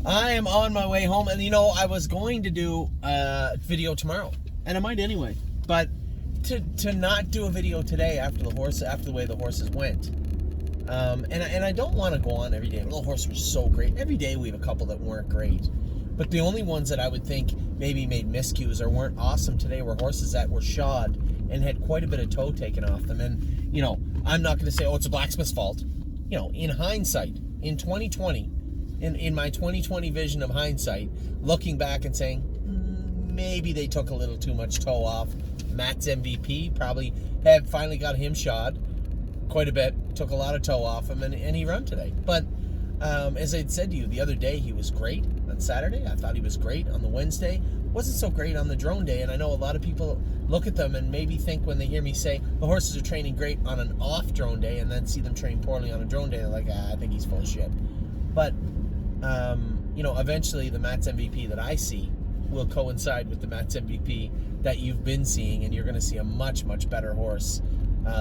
I am on my way home, and I was going to do a video tomorrow, And I might anyway. but to not do a video today after the way the horses went, and I don't want to go on every day. The horse was so great. Every day we have a couple that weren't great, but the only ones that I would think maybe made miscues or weren't awesome today were horses that were shod and had quite a bit of toe taken off them. And I'm not going to say, oh, it's a blacksmith's fault. In hindsight, in 2020. In my 2020 vision of hindsight, looking back and saying, maybe they took a little too much toe off. Matt's MVP probably had finally got him shod quite a bit, took a lot of toe off him, and he run today. But as I'd said to you the other day, he was great on Saturday. I thought he was great on the Wednesday. Wasn't so great on the drone day, and I know a lot of people look at them and maybe think when they hear me say the horses are training great on an off drone day and then see them train poorly on a drone day, they're like, I think he's full of shit. But eventually the Matt's MVP that I see will coincide with the Matt's MVP that you've been seeing, and you're going to see a much, much better horse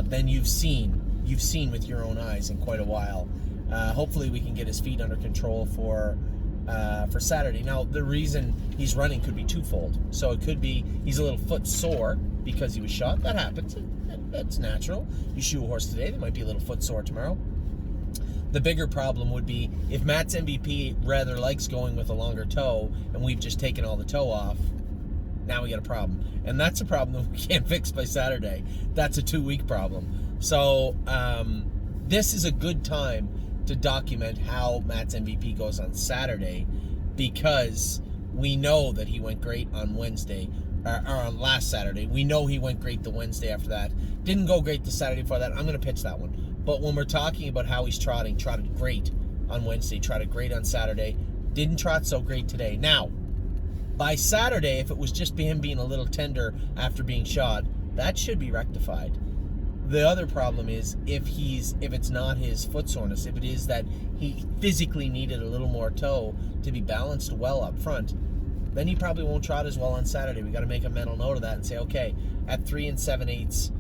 than you've seen with your own eyes in quite a while. Hopefully we can get his feet under control for Saturday. Now, the reason he's running could be twofold. So it could be he's a little foot sore because he was shot. That happens. That's natural. You shoe a horse today, they might be a little foot sore tomorrow. The bigger problem would be if Matt's MVP rather likes going with a longer toe and we've just taken all the toe off, now we got a problem. And that's a problem that we can't fix by Saturday. That's a 2-week problem. So this is a good time to document how Matt's MVP goes on Saturday, because we know that he went great on Wednesday, or on last Saturday. We know he went great the Wednesday after that. Didn't go great the Saturday before that. I'm going to pitch that one. But when we're talking about how he's trotted great on Wednesday, trotted great on Saturday, didn't trot so great today. Now, by Saturday, if it was just him being a little tender after being shod, that should be rectified. The other problem is if it's not his foot soreness, if it is that he physically needed a little more toe to be balanced well up front, then he probably won't trot as well on Saturday. We got to make a mental note of that and say, okay, at 3 7/8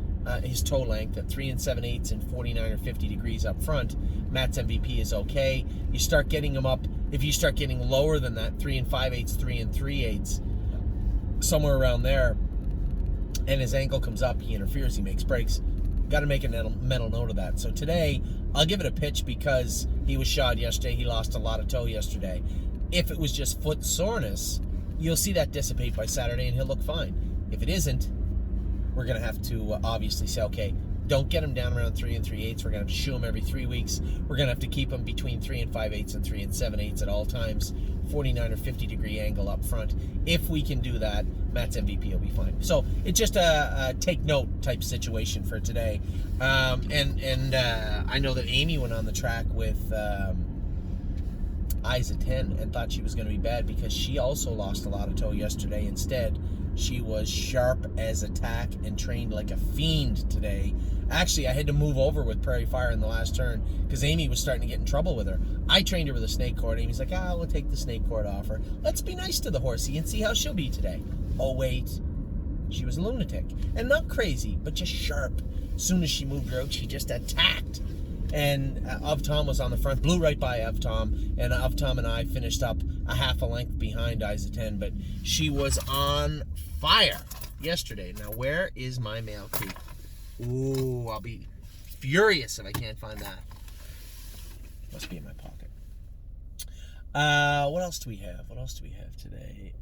his toe length, at 3 7/8 and 49 or 50 degrees up front, Matt's MVP is okay. You start getting him up, if you start getting lower than that, 3 5/8, 3 3/8, somewhere around there, and his ankle comes up, he interferes, he makes breaks. Got to make a mental note of that. So today, I'll give it a pitch because he was shod yesterday. He lost a lot of toe yesterday. If it was just foot soreness, you'll see that dissipate by Saturday and he'll look fine. If it isn't, we're going to have to obviously say, okay, don't get him down around 3 3/8. We're going to have to shoe him every 3 weeks. We're going to have to keep him between 3 5/8 and 3 7/8 at all times, 49 or 50 degree angle up front. If we can do that, Matt's MVP will be fine. So it's just a take note type situation for today. And I know that Amy went on the track with Isa 10 and thought she was going to be bad because she also lost a lot of toe yesterday. Instead, she was sharp as a tack and trained like a fiend today. Actually, I had to move over with Prairie Fire in the last turn because Amy was starting to get in trouble with her. I trained her with a snake cord. Amy's like, we'll take the snake cord off her. Let's be nice to the horsey and see how she'll be today. Oh, wait. She was a lunatic. And not crazy, but just sharp. As soon as she moved her out, she just attacked. And Avtom was on the front, blew right by Avtom, and Avtom and I finished up a half a length behind Isa 10, but she was on fire yesterday. Now, where is my mail key? Ooh, I'll be furious if I can't find that. Must be in my pocket. What else do we have? What else do we have today?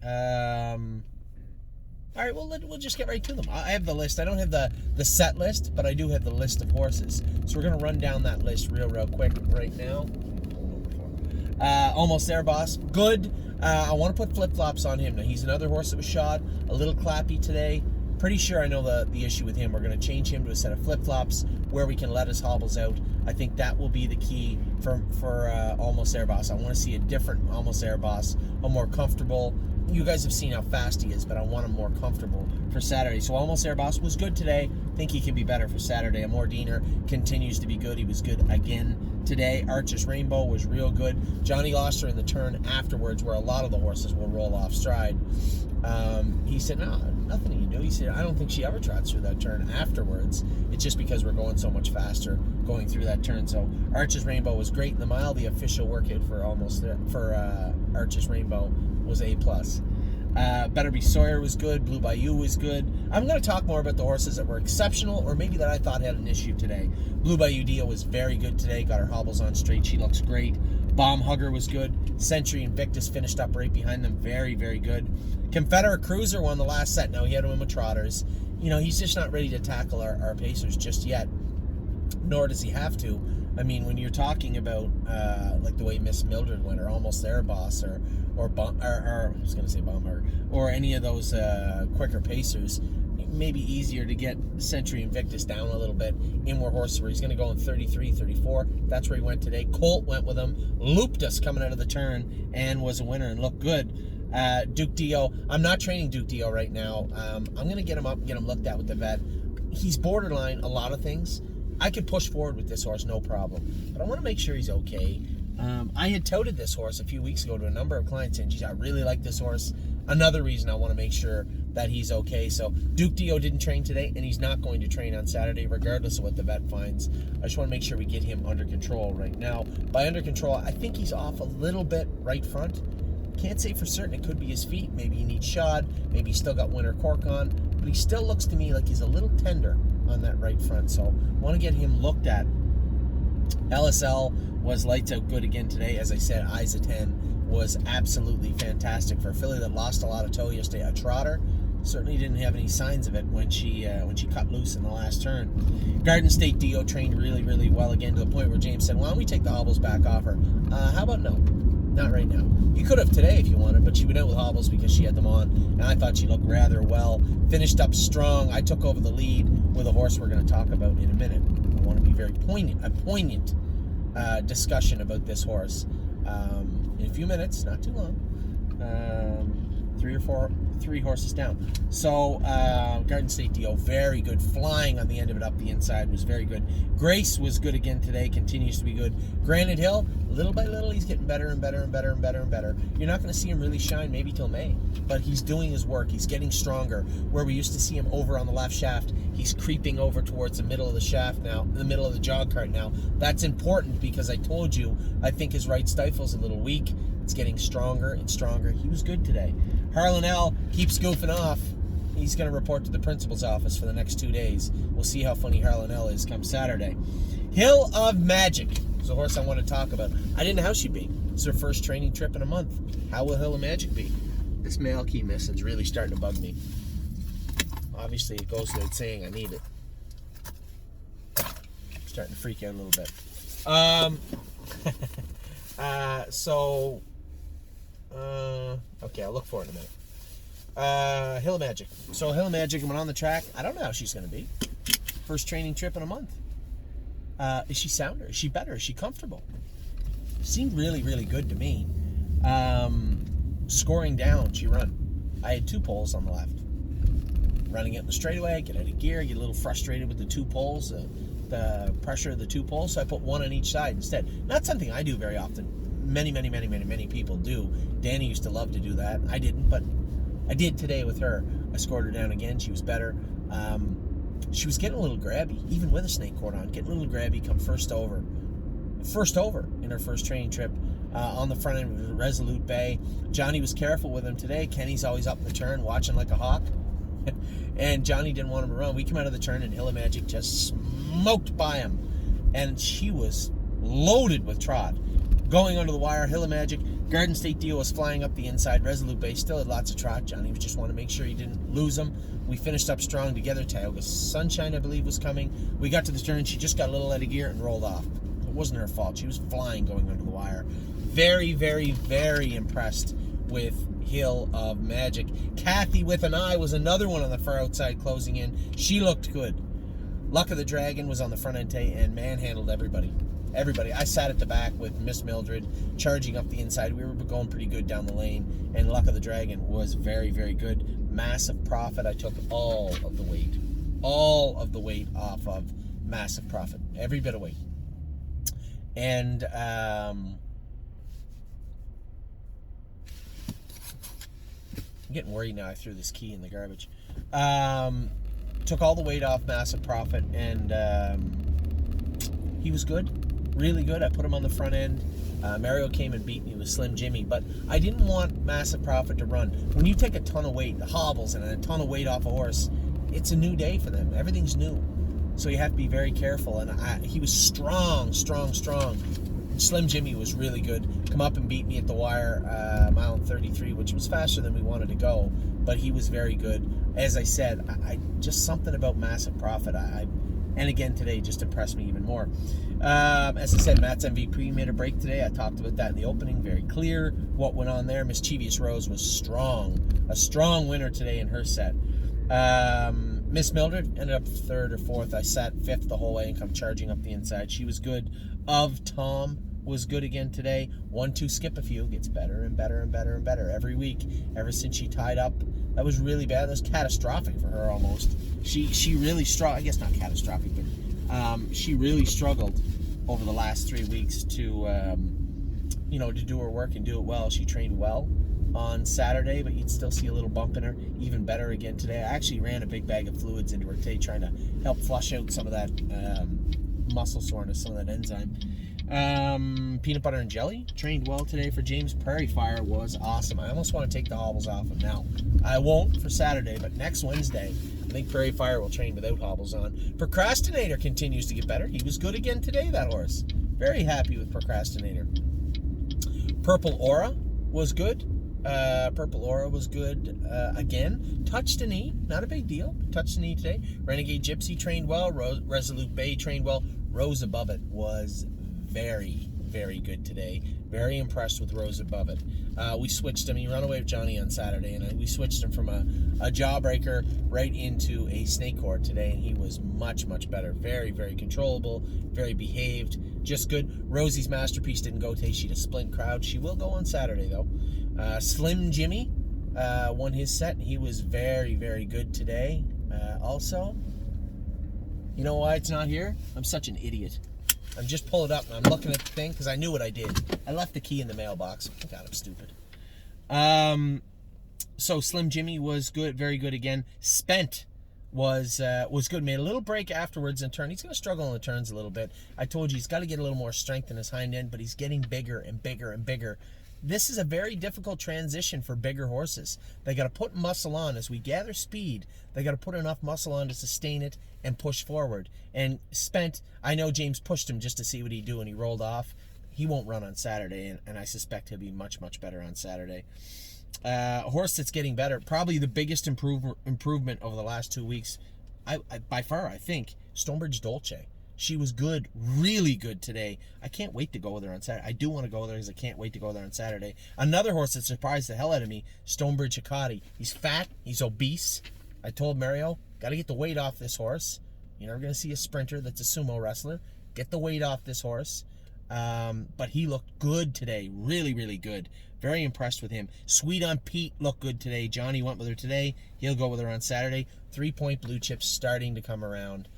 All right, well, we'll just get right to them. I have the list. I don't have the set list, but I do have the list of horses. So we're going to run down that list real quick right now. Almost There, Boss. Good. I want to put flip-flops on him. Now, he's another horse that was shod. A little clappy today. Pretty sure I know the issue with him. We're going to change him to a set of flip-flops where we can let his hobbles out. I think that will be the key for Almost There, Boss. I want to see a different Almost There, Boss. A more comfortable. You guys have seen how fast he is, but I want him more comfortable for Saturday. So Almost There, Boss was good today. Think he can be better for Saturday. Amor Diener continues to be good. He was good again today. Arches Rainbow was real good. Johnny Loster in the turn afterwards, where a lot of the horses will roll off stride. He said, no, nothing you do. He said, I don't think she ever trots through that turn afterwards. It's just because we're going so much faster going through that turn. So Arches Rainbow was great in the mile. The official work hit for Arches Rainbow was A+. Better Be Sawyer was good. Blue Bayou was good. I'm going to talk more about the horses that were exceptional, or maybe that I thought had an issue today. Blue Bayou Dio was very good today. Got her hobbles on straight. She looks great. Bomb Hugger was good. Century Invictus finished up right behind them. Very, very good. Confederate Cruiser won the last set. Now, he had him with trotters. You know, he's just not ready to tackle our pacers just yet, nor does he have to. I mean, when you're talking about like the way Miss Mildred went, or Almost There Boss, or I was going to say Bomber, or any of those quicker pacers, it may be easier to get Century Invictus down a little bit in more horses where he's going to go in 33, 34. That's where he went today. Colt went with him, looped us coming out of the turn, and was a winner and looked good. Duke Dio, I'm not training Duke Dio right now. I'm going to get him up, get him looked at with the vet. He's borderline a lot of things. I could push forward with this horse, no problem. But I want to make sure he's okay. I had touted this horse a few weeks ago to a number of clients, and geez, I really like this horse. Another reason I want to make sure that he's okay. So Duke Dio didn't train today, and he's not going to train on Saturday, regardless of what the vet finds. I just want to make sure we get him under control right now. By under control, I think he's off a little bit right front. Can't say for certain. It could be his feet. Maybe he needs shod. Maybe he's still got winter cork on. But he still looks to me like he's a little tender on that right front. So want to get him looked at. LSL was lights out good again today. As I said, Isa 10 was absolutely fantastic for a filly that lost a lot of toe yesterday. A trotter. Certainly didn't have any signs of it when she cut loose in the last turn. Garden State Dio trained really, really well again, to the point where James said, why don't we take the hobbles back off her? How about no? Not right now. You could have today if you wanted, but she went out with hobbles because she had them on, and I thought she looked rather well. Finished up strong. I took over the lead with a horse we're going to talk about in a minute. I want to be very poignant discussion about this horse in a few minutes, not too long. Three horses down. So Garden State Dio, very good. Flying on the end of it up the inside was very good. Grace was good again today, continues to be good. Granite Hill, little by little, he's getting better and better and better and better and better. You're not going to see him really shine maybe till May, but he's doing his work. He's getting stronger. Where we used to see him over on the left shaft, he's creeping over towards the middle of the shaft now, the middle of the jog cart now. That's important because I told you, I think his right stifle's a little weak. It's getting stronger and stronger. He was good today. Harlan L keeps goofing off. He's going to report to the principal's office for the next 2 days. We'll see how funny Harlan L is come Saturday. Hill of Magic is a horse I want to talk about. I didn't know how she'd be. It's her first training trip in a month. How will Hill of Magic be? This mail key missing's really starting to bug me. Obviously, it goes without saying I need it. I'm starting to freak out a little bit. Okay, I'll look for it in a minute. Hill of Magic. So Hill of Magic went on the track. I don't know how she's going to be. First training trip in a month. Is she sounder? Is she better? Is she comfortable? Seemed really, really good to me. Scoring down, she run. I had 2 poles on the left. Running it in the straightaway, get out of gear, get a little frustrated with the 2 poles, the pressure of the 2 poles, so I put 1 on each side instead. Not something I do very often. Many people do. Danny used to love to do that. I didn't, but I did today with her. I scored her down again. She was better. She was getting a little grabby, even with a snake cord on. Getting a little grabby, come first over in her first training trip on the front end of Resolute Bay. Johnny was careful with him today. Kenny's always up in the turn, watching like a hawk. And Johnny didn't want him to run. We came out of the turn, and Hill of Magic just smoked by him. And she was loaded with trot. Going under the wire, Hill of Magic. Garden State Dio was flying up the inside. Resolute Bay still had lots of trot. Johnny just wanted to make sure he didn't lose them. We finished up strong together. Tioga Sunshine, I believe, was coming. We got to the turn. She just got a little out of gear and rolled off. It wasn't her fault. She was flying going under the wire. Very, very, very impressed with Hill of Magic. Kathy with an eye was another one on the far outside closing in. She looked good. Luck of the Dragon was on the front end and manhandled everybody. I sat at the back with Miss Mildred charging up the inside. We were going pretty good down the lane, and Luck of the Dragon was very, very good. Massive Profit. I took all of the weight off of Massive Profit. Every bit of weight. And I'm getting worried now. I threw this key in the garbage. Took all the weight off Massive Profit, and he was good, really good. I put him on the front end. Mario came and beat me with Slim Jimmy, but I didn't want Massive Profit to run. When you take a ton of weight, the hobbles, and a ton of weight off a horse, it's a new day for them. Everything's new. So you have to be very careful. And he was strong. Slim Jimmy was really good. Come up and beat me at the wire, mile and 33, which was faster than we wanted to go, but he was very good. As I said, I just something about Massive Profit. And again today just impressed me even more. As I said, Matt's MVP made a break today. I talked about that in the opening. Very clear what went on there. Mischievous Rose was strong. A strong winner today in her set. Miss Mildred ended up third or fourth. I sat fifth the whole way and come charging up the inside. She was good. Of Tom was good again today. 1-2 skip a few. Gets better and better and better and better every week. Ever since she tied up. That was really bad. That was catastrophic for her almost. She really struggled. I guess not catastrophic, but she really struggled over the last 3 weeks to to do her work and do it well. She trained well on Saturday, but you'd still see a little bump in her. Even better again today. I actually ran a big bag of fluids into her today, trying to help flush out some of that muscle soreness, some of that enzyme. Peanut butter and jelly trained well today for James. Prairie Fire was awesome. I almost want to take the hobbles off him now. I won't for Saturday, but next Wednesday I think Prairie Fire will train without hobbles on. Procrastinator continues to get better. He was good again today, that horse. Very happy with Procrastinator. Purple Aura was good. Purple Aura was good again. Touched a knee, not a big deal. Touched a knee today. Renegade Gypsy trained well. Resolute Bay trained well. Rose Above It was very, very good today. Very impressed with Rose Above It. We switched him. He ran away with Johnny on Saturday, and we switched him from a jawbreaker right into a snake court today, and he was much, much better. Very, very controllable, very behaved, just good. Rosie's Masterpiece didn't go today. She had a splint crowd. She will go on Saturday, though. Slim Jimmy won his set. He was very, very good today. Also, you know why it's not here? I'm such an idiot. I'm just pulling it up and I'm looking at the thing because I knew what I did. I left the key in the mailbox. Oh God, I'm stupid. So Slim Jimmy was good, very good again. Spent was good. Made a little break afterwards in turn. He's going to struggle in the turns a little bit. I told you he's got to get a little more strength in his hind end, but he's getting bigger and bigger and bigger. This is a very difficult transition for bigger horses. They got to put muscle on. As we gather speed, they got to put enough muscle on to sustain it and push forward. And Spent, I know James pushed him just to see what he'd do, and he rolled off. He won't run on Saturday, and I suspect he'll be much, much better on Saturday. A horse that's getting better, probably the biggest improvement over the last 2 weeks, by far, I think, Stonebridge Dolce. She was good, really good today. I can't wait to go with her on Saturday. I do want to go there because I can't wait to go there on Saturday. Another horse that surprised the hell out of me, Stonebridge Hikati. He's fat, he's obese. I told Mario, got to get the weight off this horse. You're never going to see a sprinter that's a sumo wrestler. Get the weight off this horse. But he looked good today, really, really good. Very impressed with him. Sweet on Pete looked good today. Johnny went with her today. He'll go with her on Saturday. 3-point Blue Chips starting to come around.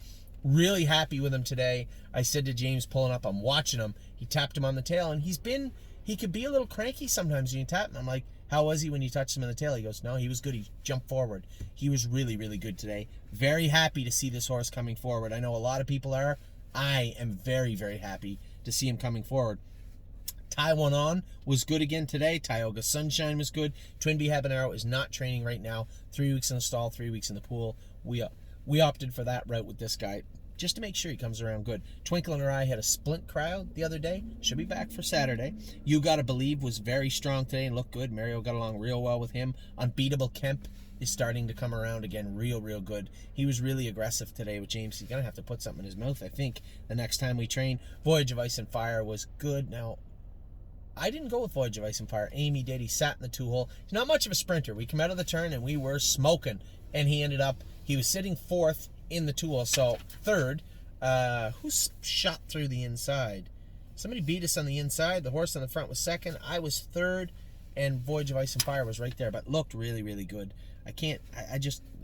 Really happy with him today. I said to James pulling up, I'm watching him. He tapped him on the tail, and he could be a little cranky sometimes when you tap him. I'm like, how was he when you touched him on the tail? He goes, no, he was good. He jumped forward. He was really, really good today. Very happy to see this horse coming forward. I know a lot of people are. I am very, very happy to see him coming forward. Taiwan On was good again today. Tioga Sunshine was good. Twin Bee Habanero is not training right now. 3 weeks in the stall, 3 weeks in the pool. We opted for that route with this guy just to make sure he comes around good. Twinkle in Her Eye had a splint crowd the other day. Should be back for Saturday. You Gotta Believe was very strong today and looked good. Mario got along real well with him. Unbeatable Kemp is starting to come around again real, real good. He was really aggressive today with James. He's going to have to put something in his mouth, I think, the next time we train. Voyage of Ice and Fire was good. Now, I didn't go with Voyage of Ice and Fire. Amy did. He sat in the 2-hole. He's not much of a sprinter. We come out of the turn and we were smoking. And he was sitting 4th in the 2-hole. So, 3rd. Who shot through the inside? Somebody beat us on the inside. The horse on the front was 2nd. I was 3rd. And Voyage of Ice and Fire was right there. But looked really, really good.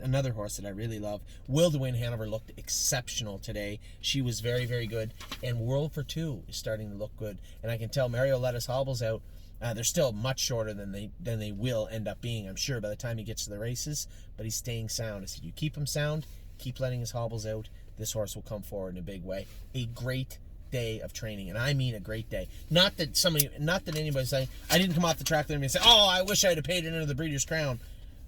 Another horse that I really love. Will to Win Hanover looked exceptional today. She was very, very good. And World for Two is starting to look good. And I can tell Mario let us hobbles out. They're still much shorter than they will end up being, I'm sure, by the time he gets to the races. But he's staying sound. I said, you keep him sound, keep letting his hobbles out. This horse will come forward in a big way. A great day of training, and I mean a great day. Not that anybody's saying I didn't come off the track and say, "Oh, I wish I'd have paid it under the Breeders' Crown."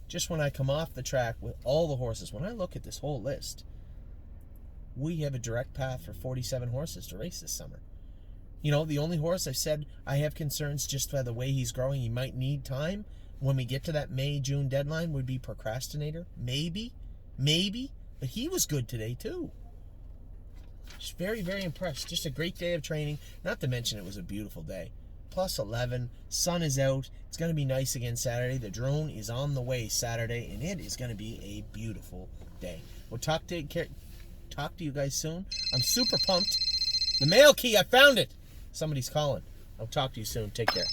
Just when I come off the track with all the horses, when I look at this whole list, we have a direct path for 47 horses to race this summer. You know, the only horse I've said I have concerns just by the way he's growing, he might need time when we get to that May-June deadline, would be Procrastinator. Maybe. But he was good today, too. Just very, very impressed. Just a great day of training. Not to mention it was a beautiful day. Plus 11. Sun is out. It's going to be nice again Saturday. The drone is on the way Saturday, and it is going to be a beautiful day. We'll talk to you guys soon. I'm super pumped. The mail key, I found it. Somebody's calling. I'll talk to you soon. Take care.